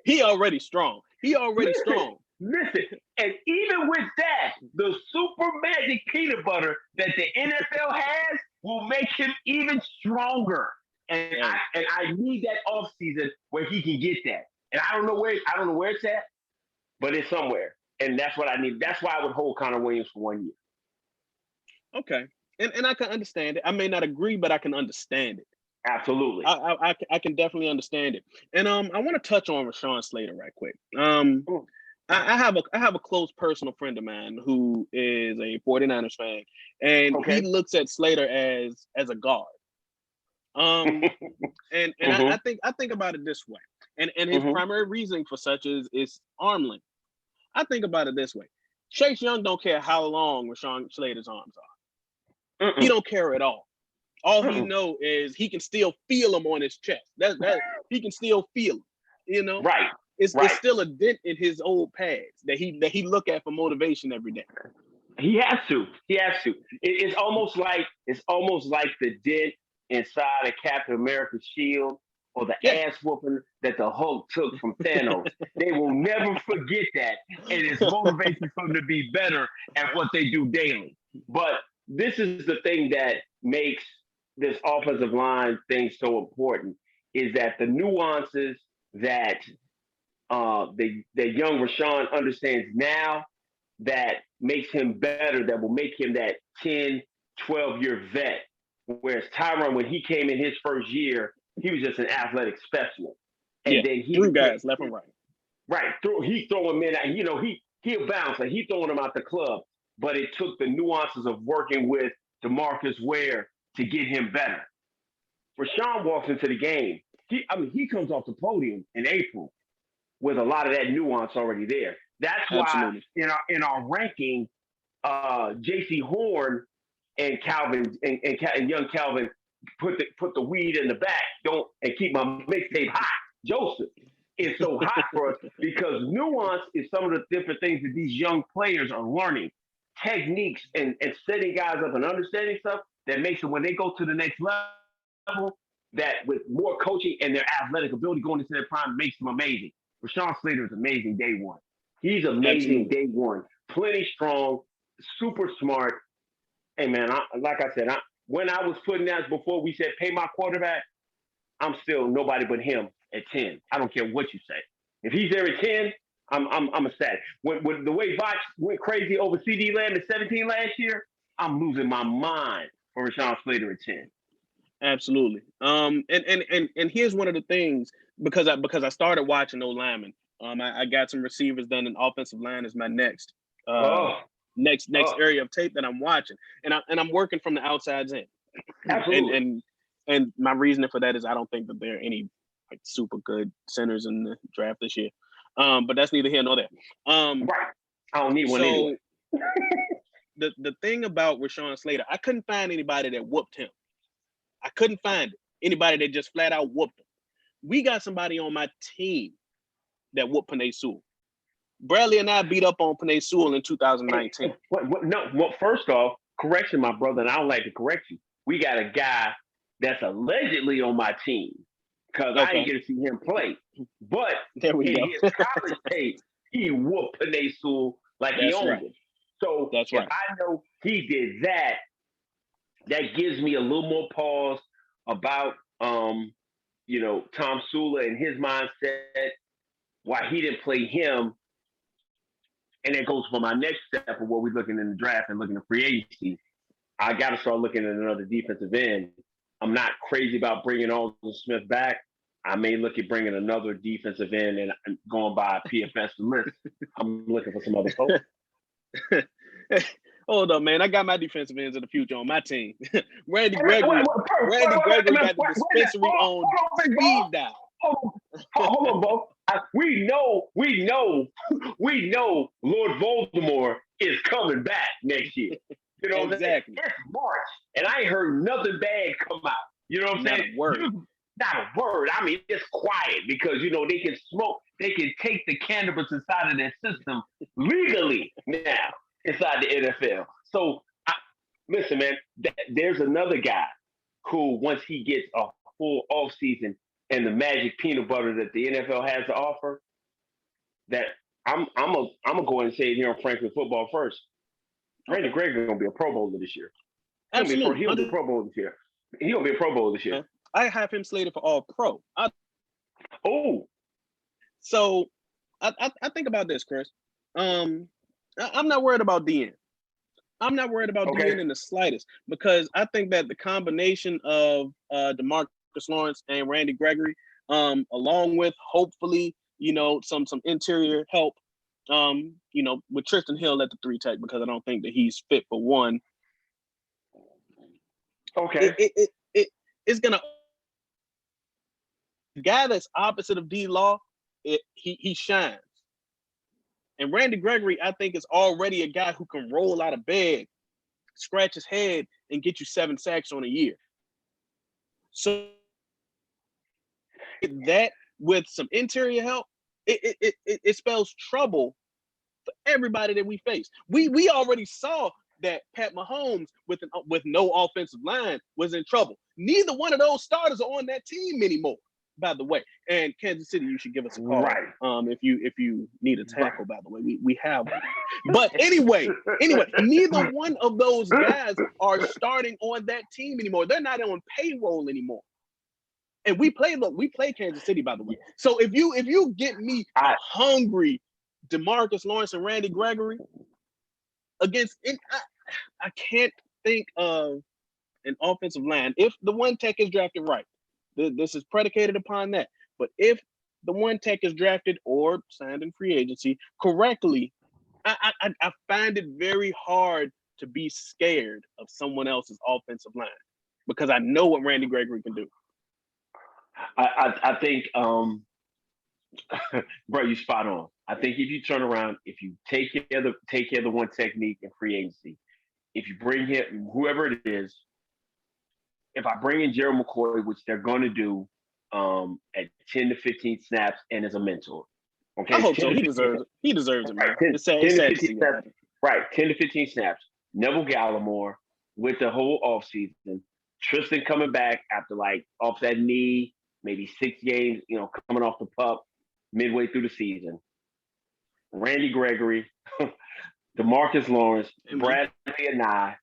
he already strong. He already Listen, strong. listen. And even with that, the super magic peanut butter that the NFL has will make him even stronger. And Hey, I need that off season where he can get that. And I don't know where it's at, but it's somewhere. And that's what I need. That's why I would hold Connor Williams for 1 year. okay. And I can understand it. I may not agree, but I can understand it. Absolutely. I can definitely understand it. And I want to touch on Rashawn Slater right quick. Mm. I have a close personal friend of mine who is a 49ers fan, and he Okay. looks at Slater as a guard. Um, and Hmm. I think about it this way, and his Hmm. primary reasoning for such is arm length. I think about it this way: Chase Young don't care how long Rashawn Slater's arms are. He Mm-mm. don't care at all. All he Mm-mm. know is he can still feel them on his chest. That he can still feel them. You know, Right. it's Right. still a dent in his old pads that he look at for motivation every day. He has to. He has to. It's almost like the dent inside of Captain America's shield or the Yeah. ass whooping that the Hulk took from Thanos. They will never forget that, and it's motivation for them to be better at what they do daily. But this is the thing that makes this offensive line thing so important is that the nuances that the young Rashawn understands now that makes him better, that will make him that 10, 12-year vet. Whereas Tyron, when he came in his first year, he was just an athletic specimen. And Yeah. then he Through became, guys left and right. right, he throw him in, he'll bounce, like he throwing him out the club. But it took the nuances of working with DeMarcus Ware to get him better. Rashawn walks into the game. He comes off the podium in April with a lot of that nuance already there. That's why Absolutely. in our ranking, J.C. Horn and Calvin and young Calvin put the weed in the back, don't and keep my mixtape hot. Joseph is so hot for us because nuance is some of the different things that these young players are learning, techniques and setting guys up and understanding stuff that makes them when they go to the next level. That with more coaching and their athletic ability going into their prime makes them amazing. Rashawn Slater is amazing day one. He's amazing Absolutely. day one. Plenty strong, super smart. Hey man, like I said, when I was putting that before we said pay my quarterback, I'm still nobody but him at 10. I don't care what you say. If he's there at 10, I'm ecstatic. When the way Vox went crazy over CD Lamb at 17 last year, I'm losing my mind for Rashawn Slater at 10. Absolutely. And here's one of the things because I started watching O linemen. I got some receivers done, and offensive line is my uh Oh, next oh, area of tape that I'm watching, and I'm working from the outsides in. and absolutely. and and my reasoning for that is I don't think that there are any like super good centers in the draft this year. But that's neither here nor there. Um, Right. I don't need one anyway. so the thing about Rashawn Slater, I couldn't find anybody that whooped him. I couldn't find anybody that just flat out whooped him. We got somebody on my team that whooped Panay Sewell. Bradley and I beat up on Panay Sewell in Hey, 2019. what, no, well, first off, correction, my brother, and I don't like to correct you. We got a guy that's allegedly on my team because I didn't Okay, get to see him play. But there we in go. his college tape, he whooped Panay Sewell like he That's owned right. him. So That's if right. I know he did that, that gives me a little more pause about Tom Sula and his mindset, why he didn't play him. And that goes for my next step of what we're looking in the draft and looking at free agency. I got to start looking at another defensive end. I'm not crazy about bringing Alden Smith back. I may look at bringing another defensive end and going by PFS list. I'm looking for some other folks. Hold up, man. I got my defensive ends of the future on my team. Randy Wait, wait, Gregory. Randy wait, Gregory man. got the Wait a minute. dispensary on Hold on, big speed ball. dial. Hold on, hold on, bro. We know Lord Voldemort is coming back next year. You know what I'm saying? Exactly. It's March, and I ain't heard nothing bad come out. You know what I'm Not saying? a word. Not a word. I mean, it's quiet because they can smoke, they can take the cannabis inside of their system legally now inside the NFL. So, listen, man, there's another guy who, once he gets a full off season and the magic peanut butter that the NFL has to offer, that I'm gonna go ahead and say it here on Franklin Football First. Randy Okay. Gregory gonna be a Pro Bowler this year. Absolutely. He'll be a Pro Bowler this year. He's gonna be a Pro Bowler this year. I have him slated for All Pro. Oh, So I think about this, Chris. I'm not worried about DN. I'm not worried about okay. DN in the slightest because I think that the combination of DeMarcus Lawrence and Randy Gregory, along with hopefully some interior help, with Tristan Hill at the 3 tech because I don't think that he's fit for one. Okay. It's gonna the guy that's opposite of D Law. He shines. And Randy Gregory, I think, is already a guy who can roll out of bed, scratch his head, and get you 7 sacks on a year. So that with some interior help, it spells trouble for everybody that we face. We already saw that Pat Mahomes with no offensive line was in trouble. Neither one of those starters are on that team anymore, by the way. And Kansas City, you should give us a call, Right. if you need a tackle. Right. By the way, we have one. But anyway, neither one of those guys are starting on that team anymore. They're not on payroll anymore. And we play Kansas City, by the way. So if you get me hungry DeMarcus Lawrence and Randy Gregory against it, I can't think of an offensive line. If the 1 tech is drafted right, this is predicated upon that. But if the 1 tech is drafted or signed in free agency correctly, I find it very hard to be scared of someone else's offensive line because I know what Randy Gregory can do. I think, bro, you spot on. I think if you turn around, if you take care of the 1 technique in free agency, if you bring him, whoever it is, if I bring in Gerald McCoy, which they're going to do at 10 to 15 snaps and as a mentor. Okay, I hope so. He deserves it. He deserves it, man. Right, 10, it's sad, 10 it's to sad 15 to see snaps. Right, 10 to 15 snaps. Neville Gallimore with the whole offseason. Tristan coming back after off that knee, maybe 6 games, coming off the pup midway through the season. Randy Gregory, DeMarcus Lawrence, Bradley Anae,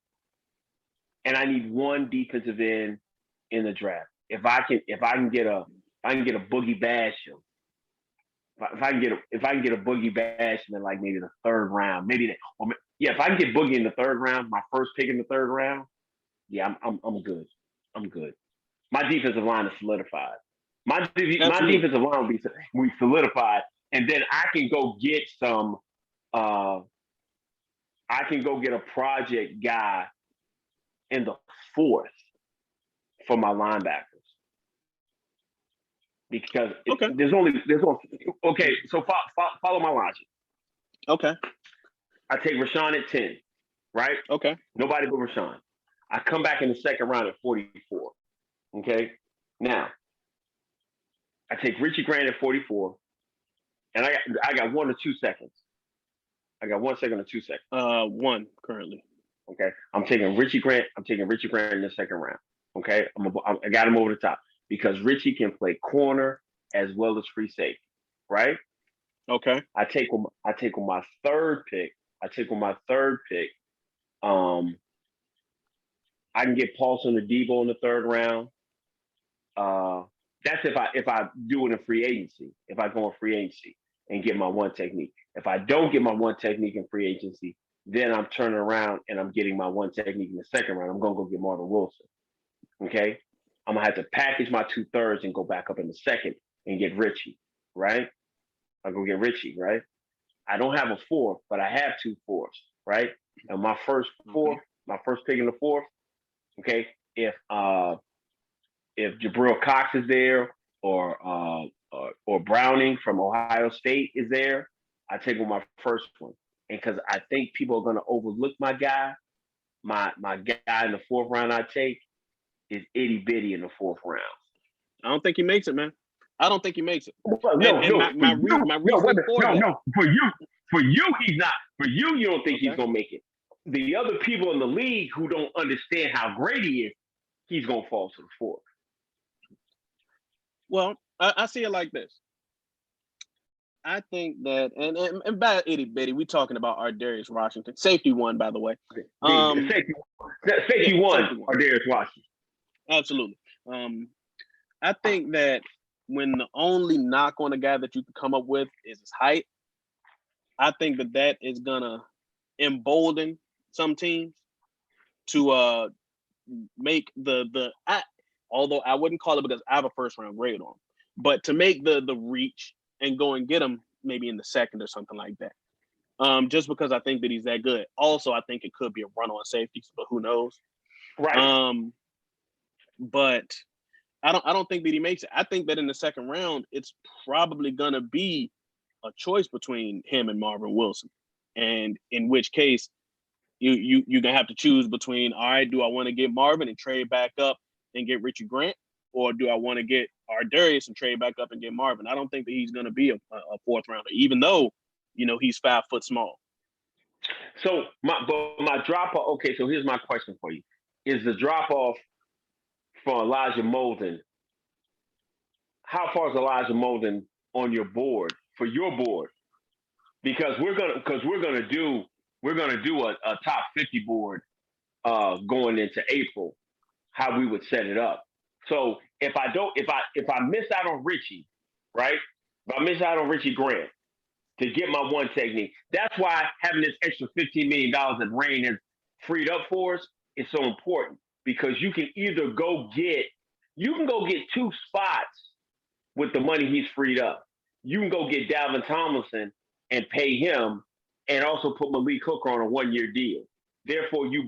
and I need 1 defensive end in the draft. If I can get a Boogie Basham, if I can get a Boogie Basham in maybe the 3rd round, if I can get Boogie in the 3rd round, my first pick in the 3rd round, yeah, I'm good. I'm good. My defensive line is solidified. My defensive line will be solidified, and then I can go get some. I can go get a project guy in the 4th for my linebackers because there's only okay. So follow my logic. Okay. I take Rashawn at 10, right? Okay. Nobody but Rashawn. I come back in the 2nd round at 44. Okay. Now I take Richie Grant at 44, and I got 1 or 2 seconds. I got 1 second or 2 seconds. 1 currently. Okay. I'm taking Richie Grant in the 2nd round. Okay. I got him over the top because Richie can play corner as well as free safety. Right. Okay. I take on my 3rd pick. I can get Paulson or Debo in the 3rd round. That's if I do it in free agency. If I go in free agency and get my 1 technique. If I don't get my 1 technique in free agency, then I'm turning around and I'm getting my 1 technique in the 2nd round. I'm going to go get Marvin Wilson. Okay? I'm going to have to package my 2/3 and go back up in the 2nd and get Richie, right? I'll go get Richie, right? I don't have a 4th, but I have 2 4s, right? And my first 4th, my first pick in the 4th, okay, if Jabril Cox is there or Browning from Ohio State is there, I take on my first one. And because I think people are going to overlook my guy, my guy in the 4th round I take is itty bitty in the 4th round. I don't think he makes it, man. I don't think he makes it. No. For you, he's not. For you don't think he's gonna make it. The other people in the league who don't understand how great he is, he's gonna fall to the 4th. Well, I see it like this. I think that, and by itty bitty, we're talking about Ardarius Washington, safety 1, by the way. Safety 1, Ardarius Washington. Absolutely. I think that when the only knock on a guy that you can come up with is his height, I think that is gonna embolden some teams to make although I wouldn't call it because I have a first round grade on him, but to make the reach and go and get him maybe in the second or something like that. Just because I think that he's that good. Also, I think it could be a run on safety, but who knows? Right. But I don't think that he makes it. I think that in the second round, it's probably gonna be a choice between him and Marvin Wilson, and in which case you're gonna have to choose between, all right, do I want to get Marvin and trade back up and get Richie Grant, or do I want to get Darius and trade back up and get Marvin? I don't think that he's gonna be a fourth rounder, even though he's 5 foot small. So my drop off. Okay, so here's my question for you: is the drop off for Elijah Molden? How far is Elijah Molden on your board for your board? Because we're gonna do a top 50 board going into April. How we would set it up. So if I miss out on Richie, right? If I miss out on Richie Grant to get my one technique, that's why having this extra $15 million that Rain has freed up for us is so important, because you can go get 2 spots with the money he's freed up. You can go get Dalvin Tomlinson and pay him, and also put Malik Hooker on a 1-year deal. Therefore, you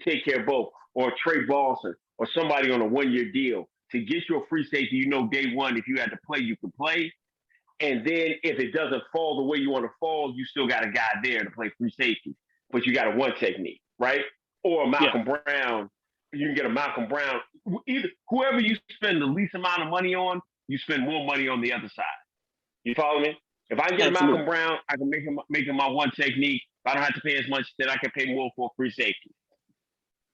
take care of both, or Trey Boston, or somebody on a 1-year deal to get you a free safety. Day one, if you had to play, you can play. And then if it doesn't fall the way you want to fall, you still got a guy there to play free safety, but you got a one technique, right? Or a Malcolm Brown. You can get a Malcolm Brown. Either whoever you spend the least amount of money on, you spend more money on the other side. You follow me? If I can get a Malcolm Brown, I can make him my one technique. If I don't have to pay as much, then I can pay more for a free safety.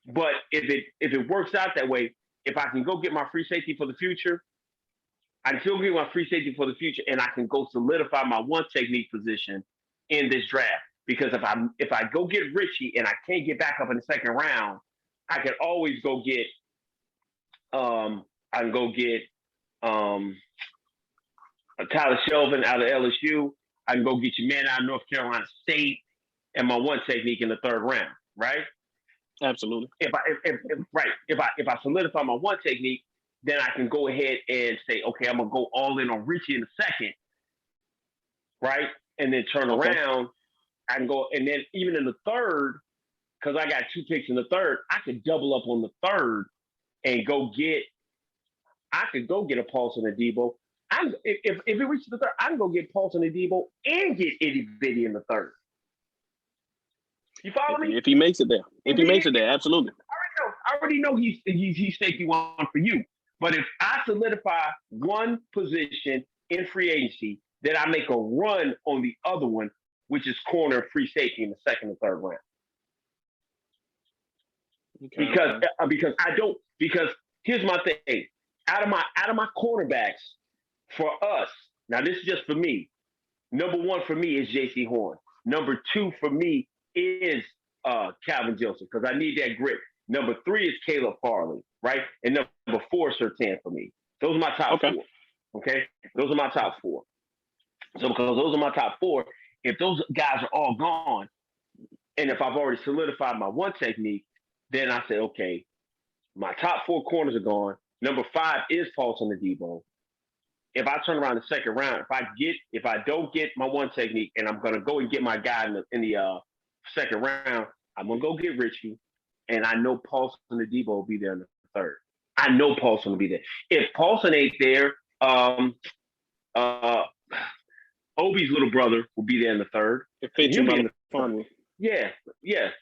But if it works out that way, if I can go get my free safety for the future, I can still get my free safety for the future, and I can go solidify my one technique position in this draft. Because if I go get Richie and I can't get back up in the second round, I can always go get Tyler Shelvin out of LSU. I can go get your man out of North Carolina State and my one technique in the third round, right? Absolutely. If I solidify my one technique, then I can go ahead and say, okay, I'm gonna go all in on Richie in the second, right? And then turn around. I can go, and then even in the third, because I got 2 picks in the third, I could double up on the third and go get a Paulson Adebo. If it reaches the third, I can go get Paulson Adebo and get Itty Bitty in the third. You follow me? If he makes it there, absolutely. I already know he's safety one for you. But if I solidify one position in free agency, then I make a run on the other one, which is corner and free safety in the second and third round. Because here's my thing. Out of my cornerbacks for us, now this is just for me. Number 1 for me is J.C. Horn. Number 2 for me is Calvin Joseph, because I need that grip. Number 3 is Caleb Farley, right? And number 4 is Surtain for me. Those are my top 4. Okay? Those are my top 4. So because those are my top 4, if those guys are all gone, and if I've already solidified my one technique, then I say, okay, my top 4 corners are gone. Number 5 is Paulson Adebo. If I turn around the second round, if I don't get my one technique, and I'm gonna go and get my guy in the second round, I'm gonna go get Richie, and I know Paulson Adebo will be there in the third. I know Paulson will be there. If Paulson ain't there, Obi's little brother will be there in the third. Yeah,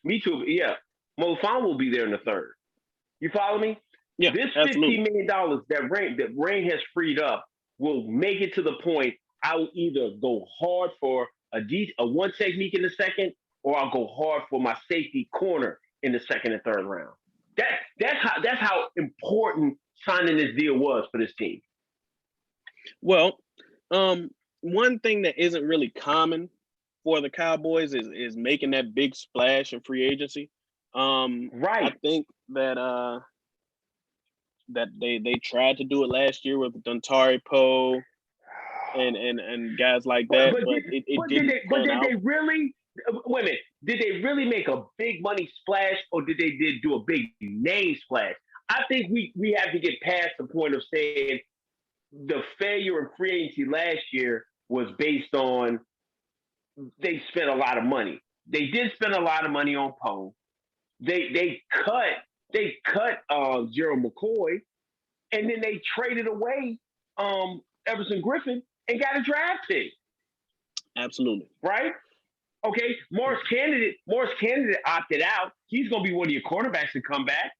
me too. Yeah, Mofan will be there in the third. You follow me? Yeah, this $15 million that Rain has freed up will make it to the point I will either go hard for a one technique in the second, or I'll go hard for my safety corner in the second and third round. That's how important signing this deal was for this team. Well, one thing that isn't really common for the Cowboys is making that big splash in free agency. Right. I think that that they tried to do it last year with Dontari Poe and guys like But that, but but did it didn't but pan did out. they really? Wait a minute. Did they really make a big money splash, or did do a big name splash? I think we have to get past the point of saying the failure in free agency last year was based on they spent a lot of money. They did spend a lot of money on Poe. They cut Gerald McCoy, and then they traded away Everson Griffin and got a draft pick. Absolutely. Right? Okay. Morris Candidate opted out. He's going to be one of your cornerbacks to come back.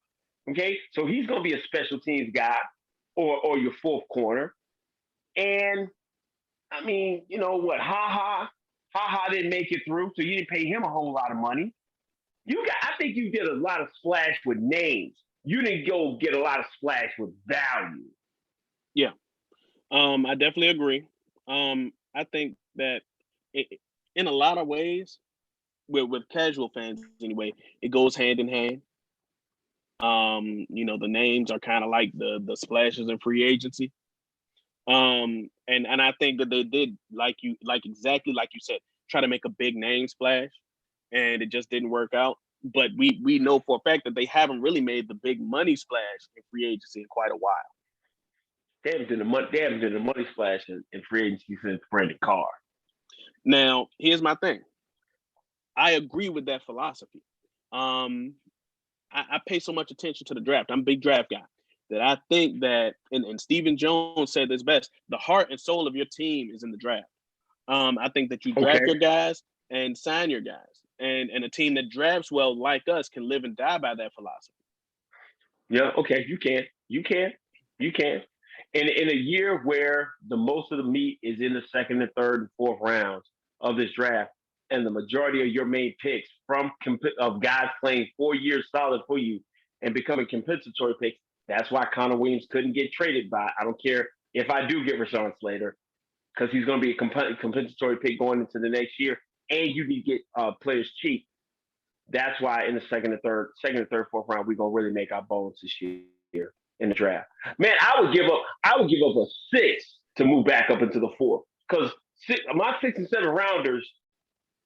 Okay. So he's going to be a special teams guy or your fourth corner. And I mean, you know what? Ha didn't make it through, so you didn't pay him a whole lot of money. I think you did a lot of splash with names. You didn't go get a lot of splash with value. Yeah. I definitely agree. I think that in a lot of ways, with casual fans anyway, it goes hand in hand. The names are kind of like the splashes in free agency. And I think that they did exactly like you said, try to make a big name splash, and it just didn't work out. But we know for a fact that they haven't really made the big money splash in free agency in quite a while. They haven't done the money splash in free agency since Brandon Carr. Now, here's my thing. I agree with that philosophy. I pay so much attention to the draft. I'm a big draft guy that I think that, and Stephen Jones said this best, the heart and soul of your team is in the draft. I think that you draft your guys and sign your guys. And a team that drafts well like us can live and die by that philosophy. Yeah, okay, you can. In a year where the most of the meat is in the second and third and fourth rounds of this draft, and the majority of your main picks of guys playing 4 years solid for you and becoming compensatory picks, that's why Connor Williams couldn't get traded by. I don't care if I do get Rashawn Slater, because he's going to be a compensatory pick going into the next year, and you need to get players cheap. That's why in the second and third, fourth round, we're gonna really make our bones this year in the draft. Man, I would give up a six to move back up into the fourth. Because my 6 and 7 rounders,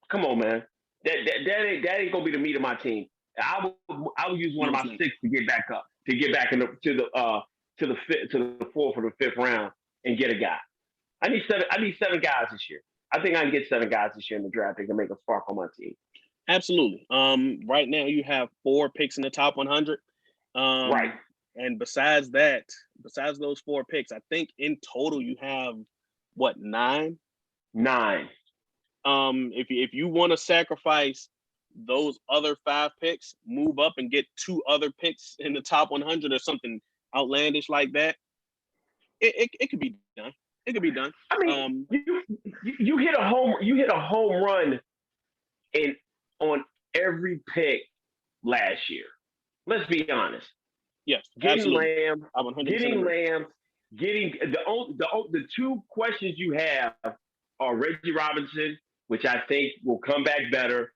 come on, man. That ain't gonna be the meat of my team. I would use one of my six to get back up, to get back to the fourth or the fifth round and get a guy. I need seven guys this year. I think I can get 7 guys this year in the draft that can make a spark on my team. Absolutely. Right now you have 4 picks in the top 100. Right. And besides those 4 picks, I think in total you have what, 9? 9. If you want to sacrifice those other 5 picks, move up and get 2 other picks in the top 100 or something outlandish like that, it could be done. It could be done. I mean, you hit a home run on every pick last year. Let's be honest. Yes, getting absolutely. Lamb, getting the 2 questions you have are Reggie Robinson, which I think will come back better.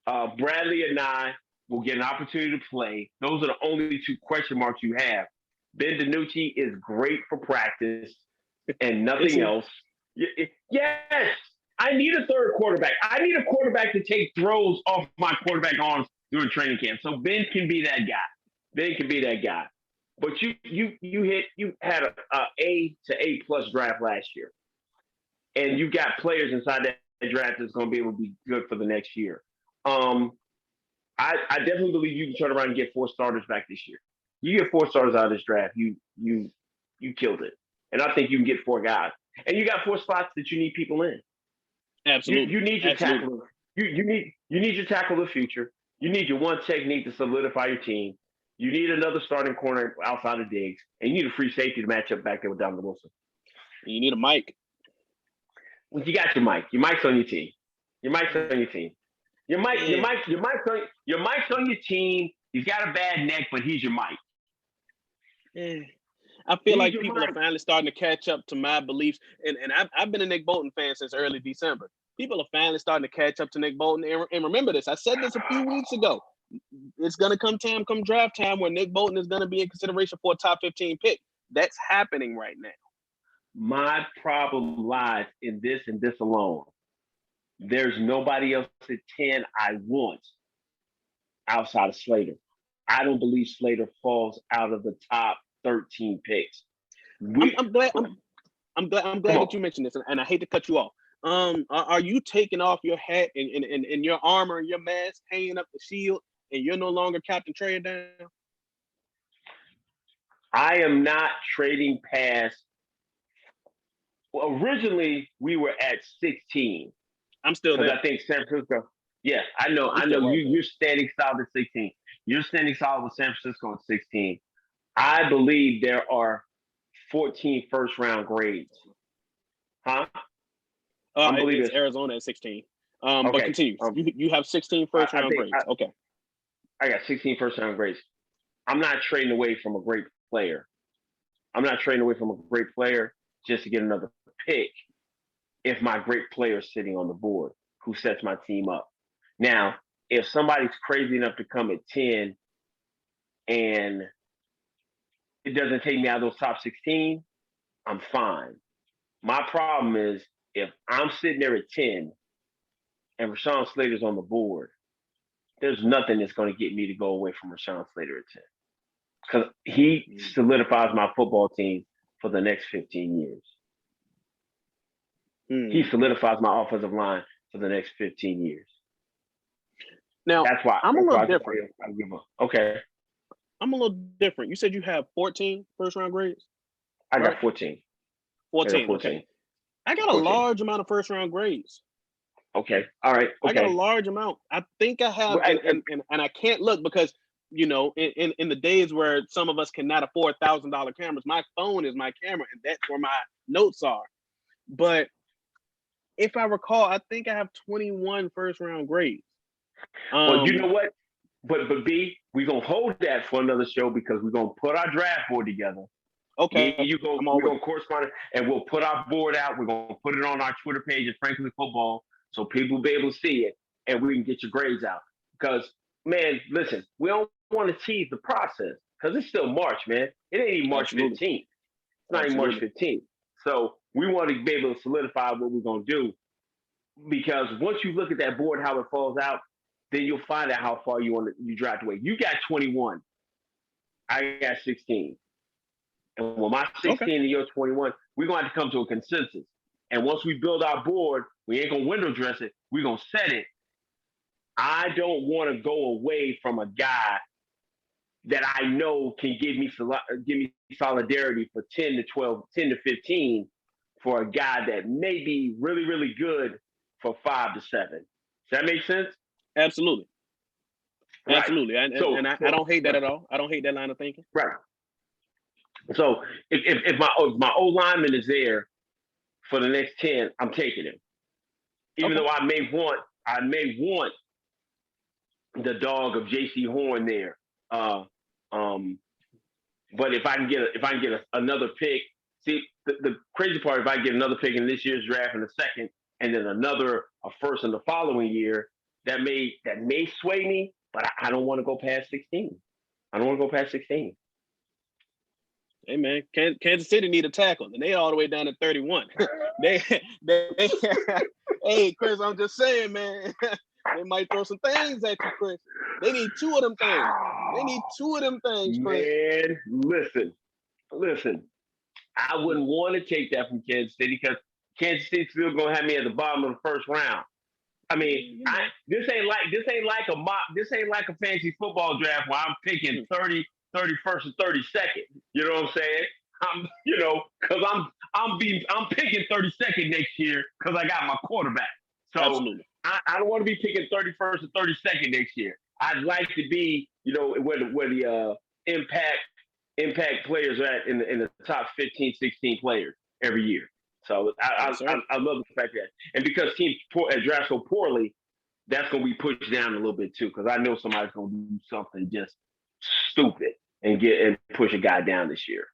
Bradley and I will get an opportunity to play. Those are the only 2 question marks you have. Ben DiNucci is great for practice and nothing else. Yes, I need a third quarterback. I need a quarterback to take throws off my quarterback arms during training camp. So Ben can be that guy. But you had a A to A plus draft last year, and you got players inside that draft that's going to be able to be good for the next year. I definitely believe you can turn around and get 4 starters back this year. You get 4 starters out of this draft, you killed it. And I think you can get 4 guys, and you got 4 spots that you need people in. Absolutely. You need your tackle. You need your tackle of the future. You need your one technique to solidify your team. You need another starting corner outside of Diggs, and you need a free safety to match up back there with Donovan Wilson. You need a mic. Well, you got your mic. Your mic's on your team. Your mic's on your team. Your mic's on your team. He's got a bad neck, but he's your mic. Yeah. I feel like people are finally starting to catch up to my beliefs. And I've been a Nick Bolton fan since early December. People are finally starting to catch up to Nick Bolton. And remember this, I said this a few weeks ago. it's gonna come draft time where Nick Bolton is gonna be in consideration for a top 15 pick. That's happening right now. My problem lies in this and this alone. There's nobody else at 10 I want outside of Slater. I don't believe Slater falls out of the top 13 picks. I'm glad that you mentioned this, and I hate to cut you off. Are you taking off your hat and your armor and your mask, hanging up the shield, and you're no longer Captain Trade Down? I am not trading past. Well, originally we were at 16. I'm still there. I think San Francisco. Yeah, I know. You're standing solid at 16. You're standing solid with San Francisco at 16. I believe there are 14 first-round grades. Huh? I believe it's Arizona at 16. Okay. But continue. You have 16 first-round grades. Okay. I got 16 first-round grades. I'm not trading away from a great player. I'm not trading away from a great player just to get another pick if my great player is sitting on the board who sets my team up. Now, if somebody's crazy enough to come at 10 and it doesn't take me out of those top 16, I'm fine. My problem is if I'm sitting there at 10 and Rashawn Slater's on the board, there's nothing that's going to get me to go away from Rashawn Slater at 10. Because he solidifies my football team for the next 15 years. He solidifies my offensive line for the next 15 years. Now, that's why I'm a little different. Okay. I'm a little different. You said you have 14 first-round grades? I got 14. 14. Okay. I got a large amount of first-round grades. Okay. All right. Okay. I got a large amount. I think I have, and I can't look because, you know, in the days where some of us cannot afford $1,000 cameras, my phone is my camera, and that's where my notes are. But if I recall, I think I have 21 first-round grades. Well, you know what? But B, we're going to hold that for another show because we're going to put our draft board together. Okay. We're going to correspond and we'll put our board out. We're going to put it on our Twitter page at Frankly Football so people will be able to see it and we can get your grades out. Because, man, listen, we don't want to tease the process because it's still March, man. It ain't even March 15th. It's not even March 15th. So we want to be able to solidify what we're going to do because once you look at that board, how it falls out, then you'll find out how far you draft away. You got 21. I got 16. And when my 16 and your 21, we're going to have to come to a consensus. And once we build our board, we ain't going to window dress it. We're going to set it. I don't want to go away from a guy that I know can give me solidarity for 10 to 12, 10 to 15 for a guy that may be really, really good for 5 to 7. Does that make sense? Absolutely. Right. Absolutely. I don't hate that at all. I don't hate that line of thinking. Right. So if my old lineman is there for the next 10, I'm taking him. Even though I may want the dog of J.C. Horn there. But if I can get another pick, see the crazy part, if I get another pick in this year's draft in the second, and then a first in the following year, that may sway me, but I don't want to go past 16. I don't want to go past 16. Hey man, Kansas City need a tackle, and they all the way down to 31. they Hey Chris, I'm just saying, man. They might throw some things at you, Chris. They need 2 of them things. Chris. Man, listen. I wouldn't want to take that from Kansas City because Kansas City's still gonna have me at the bottom of the first round. I mean, this ain't like a fantasy football draft where I'm picking 30, 31st, and 32nd. You know what I'm saying? Because I'm picking 32nd next year because I got my quarterback. So absolutely. I don't want to be picking 31st and 32nd next year. I'd like to be, where the impact players are at in the top 15, 16 players every year. So I love the fact that, and because teams draft so poorly, that's going to be pushed down a little bit too. Because I know somebody's going to do something just stupid and push a guy down this year,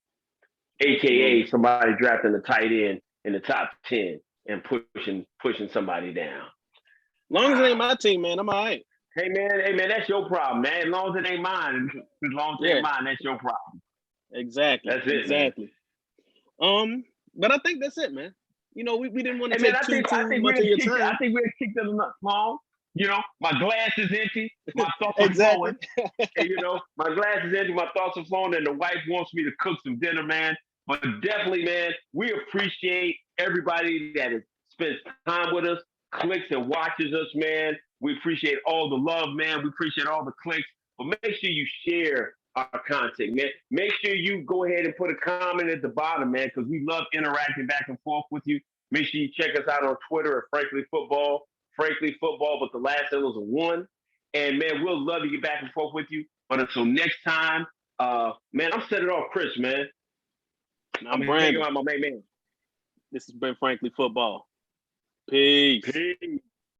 aka somebody drafting the tight end in the top 10 and pushing somebody down. Long as it ain't my team, man, I'm all right. Hey man, that's your problem, man. As long as it ain't mine, as long as it Yeah, ain't mine, that's your problem. exactly, That's it, man. exactly. But I think that's it, man. We didn't want to Hey man, take too much of your I time. think we're kicked them small. My glass is empty, my thoughts are Exactly. flowing. And my glass is empty, my thoughts are flowing, and the wife wants me to cook some dinner, man. But definitely, man, we appreciate everybody that has spent time with us, clicks and watches us, man. We appreciate all the love, man. We appreciate all the clicks. But make sure you share our content, man. Make sure you go ahead and put a comment at the bottom, man, because we love interacting back and forth with you. Make sure you check us out on Twitter at Frankly Football, but the last L is a one. And man, we'll love to get back and forth with you. But until next time, man, I'm setting off Chris, man. I'm I'm hanging Brandon. out my main man. This has been Frankly Football. Peace. Peace.